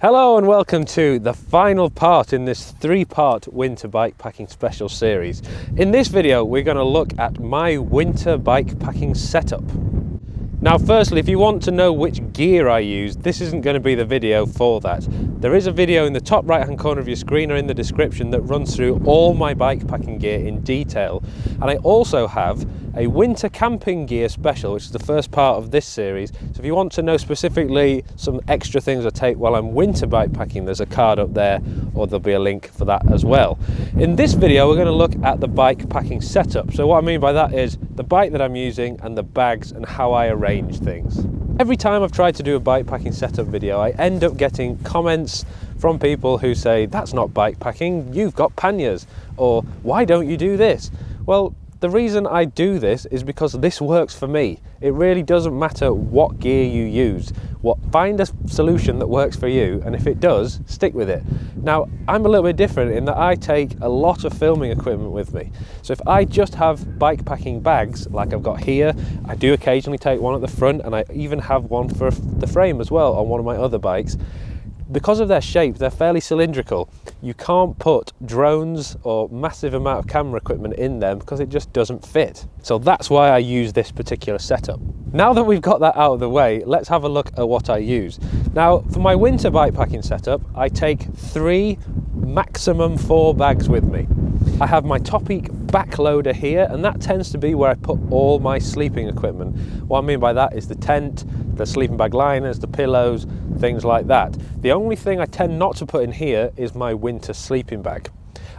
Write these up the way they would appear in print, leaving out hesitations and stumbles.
Hello and welcome to the final part in this three-part winter bikepacking special series. In this video we're going to look at my winter bikepacking setup. Now firstly, if you want to know which gear I use, this isn't going to be the video for that. There is a video in the top right hand corner of your screen or in the description that runs through all my bikepacking gear in detail. And I also have a winter camping gear special, which is the first part of this series. So if you want to know specifically some extra things I take while I'm winter bikepacking, there's a card up there, or there'll be a link for that as well. In this video we're going to look at the bikepacking setup. So what I mean by that is the bike that I'm using and the bags and how I arrange things. Every time I've tried to do a bikepacking setup video, I end up getting comments from people who say, that's not bikepacking, you've got panniers, or why don't you do this? Well, the reason I do this is because this works for me. It really doesn't matter what gear you use. Find a solution that works for you, and if it does, stick with it. Now, I'm a little bit different in that I take a lot of filming equipment with me. So if I just have bikepacking bags like I've got here, I do occasionally take one at the front, and I even have one for the frame as well on one of my other bikes. Because of their shape, they're fairly cylindrical. You can't put drones or massive amount of camera equipment in them because it just doesn't fit. So that's why I use this particular setup. Now that we've got that out of the way, let's have a look at what I use. Now, for my winter bikepacking setup, I take 3, maximum 4 bags with me. I have my Topeak backloader here, and that tends to be where I put all my sleeping equipment. What I mean by that is the tent, the sleeping bag liners, the pillows, things like that. The only thing I tend not to put in here is my winter sleeping bag.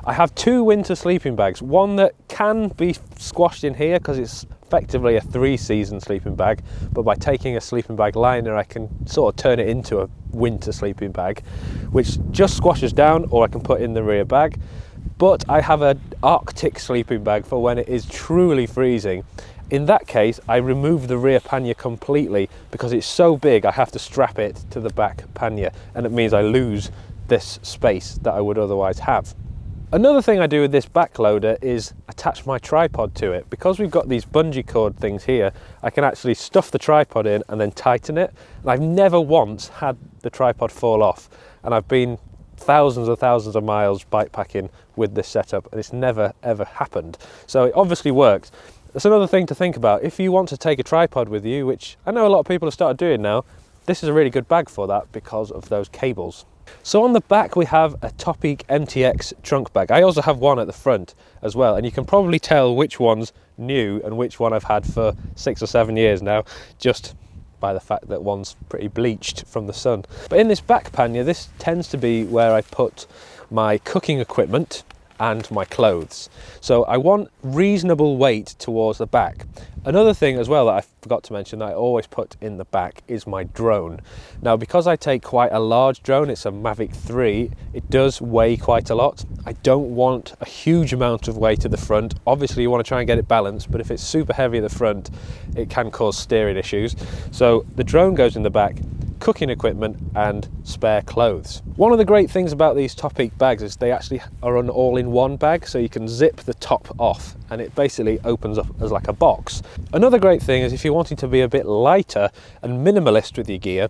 I have 2 winter sleeping bags, one that can be squashed in here because it's effectively a 3-season sleeping bag, but by taking a sleeping bag liner I can sort of turn it into a winter sleeping bag, which just squashes down, or I can put in the rear bag. But I have an Arctic sleeping bag for when it is truly freezing. In that case, I remove the rear pannier completely because it's so big I have to strap it to the back pannier, and it means I lose this space that I would otherwise have. Another thing I do with this backloader is attach my tripod to it. Because we've got these bungee cord things here, I can actually stuff the tripod in and then tighten it. And I've never once had the tripod fall off. And I've been thousands of miles bikepacking with this setup, and it's never ever happened. So it obviously works. That's another thing to think about. If you want to take a tripod with you, which I know a lot of people have started doing now, this is a really good bag for that because of those cables. So on the back we have a Topeak MTX trunk bag. I also have one at the front as well, and you can probably tell which one's new and which one I've had for 6 or 7 years now, just by the fact that one's pretty bleached from the sun. But in this back pannier, this tends to be where I put my cooking equipment and my clothes. So I want reasonable weight towards the back. Another thing as well that I forgot to mention that I always put in the back is my drone. Now, because I take quite a large drone, it's a Mavic 3, it does weigh quite a lot. I don't want a huge amount of weight at the front. Obviously you want to try and get it balanced, but if it's super heavy at the front, it can cause steering issues. So the drone goes in the back, cooking equipment and spare clothes. One of the great things about these Topeak bags is they actually are an all-in-one bag, so you can zip the top off and it basically opens up as like a box. Another great thing is if you're wanting to be a bit lighter and minimalist with your gear,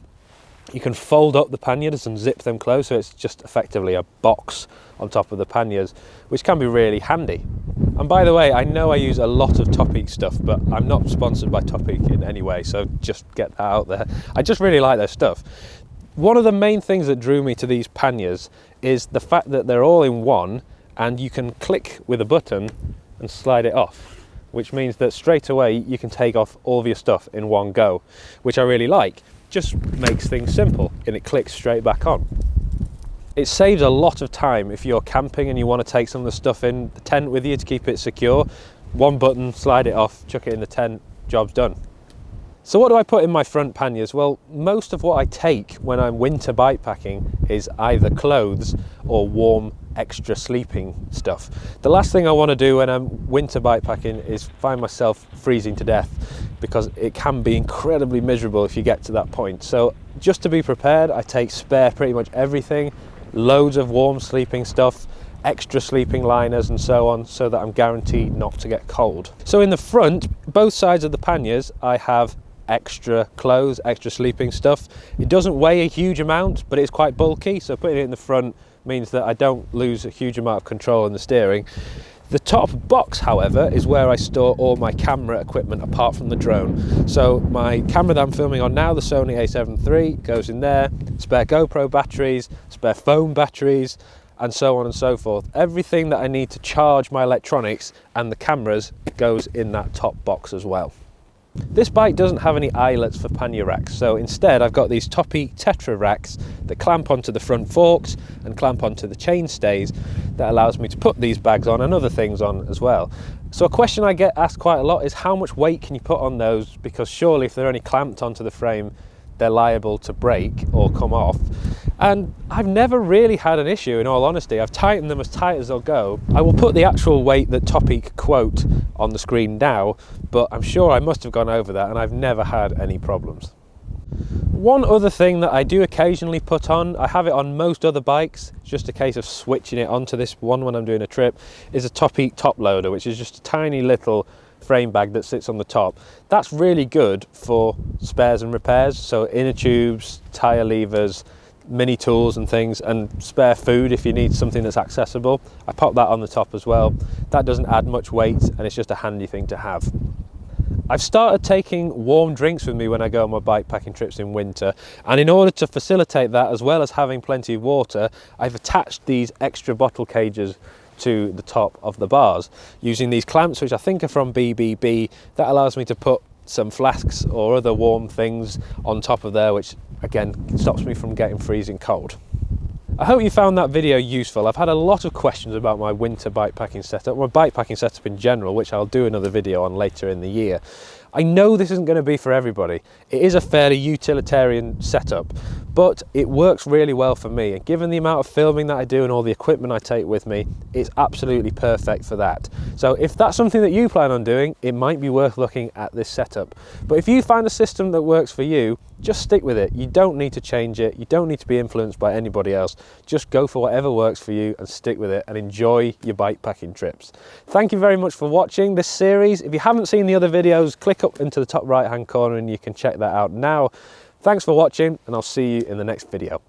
you can fold up the panniers and zip them closed, so it's just effectively a box on top of the panniers, which can be really handy. And by the way, I know I use a lot of Topeak stuff, but I'm not sponsored by Topeak in any way, so just get that out there. I just really like their stuff. One of the main things that drew me to these panniers is the fact that they're all in one, and you can click with a button and slide it off, which means that straight away you can take off all of your stuff in one go, which I really like. Just makes things simple, and it clicks straight back on. It saves a lot of time if you're camping and you want to take some of the stuff in the tent with you to keep it secure. One button, slide it off, chuck it in the tent, job's done. So what do I put in my front panniers? Well, most of what I take when I'm winter bikepacking is either clothes or warm extra sleeping stuff. The last thing I want to do when I'm winter bikepacking is find myself freezing to death, because it can be incredibly miserable if you get to that point. So just to be prepared, I take spare pretty much everything, loads of warm sleeping stuff, extra sleeping liners and so on, so that I'm guaranteed not to get cold. So in the front, both sides of the panniers, I have extra clothes, extra sleeping stuff. It doesn't weigh a huge amount, but it's quite bulky, so putting it in the front means that I don't lose a huge amount of control in the steering. The top box, however, is where I store all my camera equipment apart from the drone. So my camera that I'm filming on now, the Sony a7 III, goes in there, spare GoPro batteries, spare phone batteries, and so on and so forth. Everything that I need to charge my electronics and the cameras goes in that top box as well. This bike doesn't have any eyelets for pannier racks, so instead I've got these toppy Tetra racks that clamp onto the front forks and clamp onto the chain stays that allows me to put these bags on and other things on as well. So a question I get asked quite a lot is how much weight can you put on those, because surely if they're only clamped onto the frame they're liable to break or come off. And I've never really had an issue, in all honesty. I've tightened them as tight as they'll go. I will put the actual weight that Topeak quote on the screen now, but I'm sure I must have gone over that and I've never had any problems. One other thing that I do occasionally put on, I have it on most other bikes, it's just a case of switching it onto this one when I'm doing a trip, is a Topeak top loader, which is just a tiny little frame bag that sits on the top. That's really good for spares and repairs, so inner tubes, tyre levers, mini tools and things, and spare food if you need something that's accessible. I pop that on the top as well. That doesn't add much weight and it's just a handy thing to have. I've started taking warm drinks with me when I go on my bike packing trips in winter, and in order to facilitate that, as well as having plenty of water, I've attached these extra bottle cages to the top of the bars using these clamps, which I think are from BBB. That allows me to put some flasks or other warm things on top of there, which again stops me from getting freezing cold. I hope you found that video useful. I've had a lot of questions about my winter bike packing setup, my bike packing setup in general, which I'll do another video on later in the year. I know this isn't going to be for everybody. It is a fairly utilitarian setup, but it works really well for me. And given the amount of filming that I do and all the equipment I take with me, it's absolutely perfect for that. So if that's something that you plan on doing, it might be worth looking at this setup. But if you find a system that works for you, just stick with it. You don't need to change it. You don't need to be influenced by anybody else. Just go for whatever works for you and stick with it and enjoy your bike packing trips. Thank you very much for watching this series. If you haven't seen the other videos, click up into the top right hand corner and you can check that out now. Thanks for watching, and I'll see you in the next video.